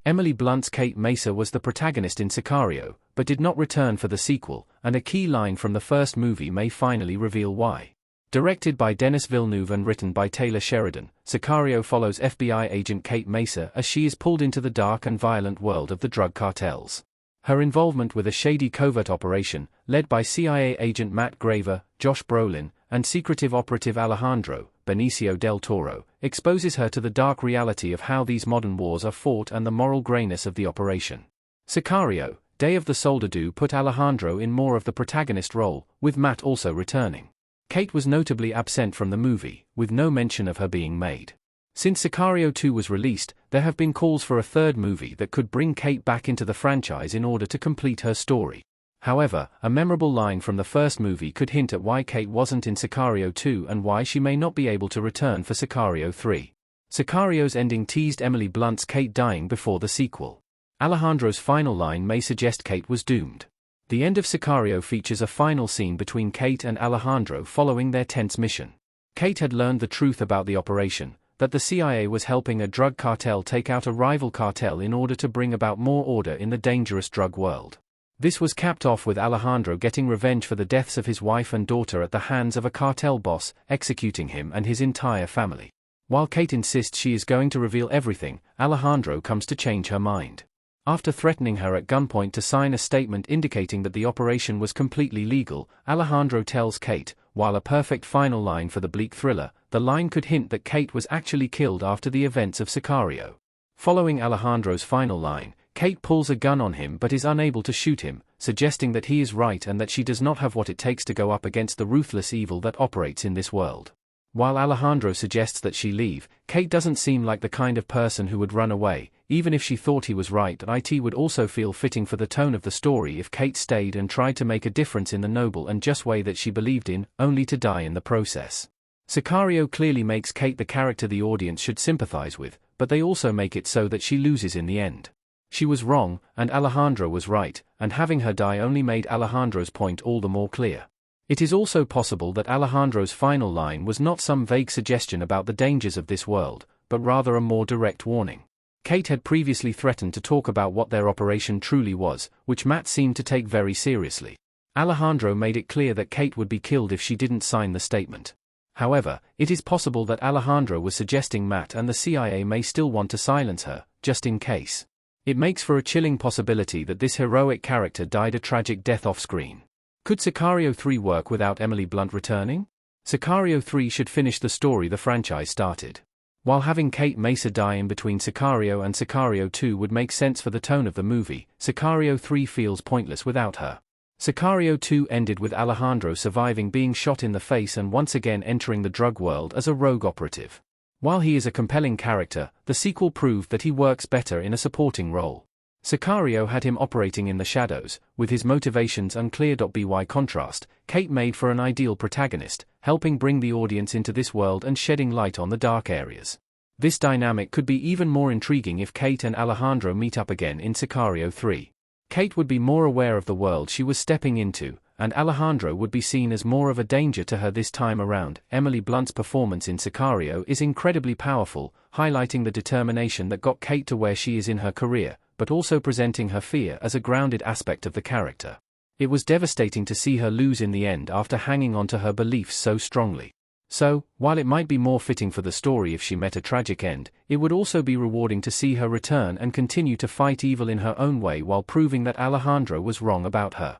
Emily Blunt's Kate Mesa was the protagonist in Sicario, but did not return for the sequel, and a key line from the first movie may finally reveal why. Directed by Denis Villeneuve and written by Taylor Sheridan, Sicario follows FBI agent Kate Mesa as she is pulled into the dark and violent world of the drug cartels. Her involvement with a shady covert operation, led by CIA agent Matt Graver, Josh Brolin, and secretive operative Alejandro, Benicio del Toro, exposes her to the dark reality of how these modern wars are fought and the moral grayness of the operation. Sicario, Day of the Soldado put Alejandro in more of the protagonist role, with Matt also returning. Kate was notably absent from the movie, with no mention of her being made. Since Sicario 2 was released, there have been calls for a third movie that could bring Kate back into the franchise in order to complete her story. However, a memorable line from the first movie could hint at why Kate wasn't in Sicario 2 and why she may not be able to return for Sicario 3. Sicario's ending teased Emily Blunt's Kate dying before the sequel. Alejandro's final line may suggest Kate was doomed. The end of Sicario features a final scene between Kate and Alejandro following their tense mission. Kate had learned the truth about the operation, that the CIA was helping a drug cartel take out a rival cartel in order to bring about more order in the dangerous drug world. This was capped off with Alejandro getting revenge for the deaths of his wife and daughter at the hands of a cartel boss, executing him and his entire family. While Kate insists she is going to reveal everything, Alejandro comes to change her mind. After threatening her at gunpoint to sign a statement indicating that the operation was completely legal, Alejandro tells Kate, while a perfect final line for the bleak thriller, the line could hint that Kate was actually killed after the events of Sicario. Following Alejandro's final line, Kate pulls a gun on him but is unable to shoot him, suggesting that he is right and that she does not have what it takes to go up against the ruthless evil that operates in this world. While Alejandro suggests that she leave, Kate doesn't seem like the kind of person who would run away, even if she thought he was right. It would also feel fitting for the tone of the story if Kate stayed and tried to make a difference in the noble and just way that she believed in, only to die in the process. Sicario clearly makes Kate the character the audience should sympathize with, but they also make it so that she loses in the end. She was wrong, and Alejandro was right, and having her die only made Alejandro's point all the more clear. It is also possible that Alejandro's final line was not some vague suggestion about the dangers of this world, but rather a more direct warning. Kate had previously threatened to talk about what their operation truly was, which Matt seemed to take very seriously. Alejandro made it clear that Kate would be killed if she didn't sign the statement. However, it is possible that Alejandro was suggesting Matt and the CIA may still want to silence her, just in case. It makes for a chilling possibility that this heroic character died a tragic death off-screen. Could Sicario 3 work without Emily Blunt returning? Sicario 3 should finish the story the franchise started. While having Kate Mesa die in between Sicario and Sicario 2 would make sense for the tone of the movie, Sicario 3 feels pointless without her. Sicario 2 ended with Alejandro surviving being shot in the face and once again entering the drug world as a rogue operative. While he is a compelling character, the sequel proved that he works better in a supporting role. Sicario had him operating in the shadows, with his motivations unclear. By contrast, Kate made for an ideal protagonist, helping bring the audience into this world and shedding light on the dark areas. This dynamic could be even more intriguing if Kate and Alejandro meet up again in Sicario 3. Kate would be more aware of the world she was stepping into, and Alejandro would be seen as more of a danger to her this time around. Emily Blunt's performance in Sicario is incredibly powerful, highlighting the determination that got Kate to where she is in her career, but also presenting her fear as a grounded aspect of the character. It was devastating to see her lose in the end after hanging on to her beliefs so strongly. So, while it might be more fitting for the story if she met a tragic end, it would also be rewarding to see her return and continue to fight evil in her own way while proving that Alejandro was wrong about her.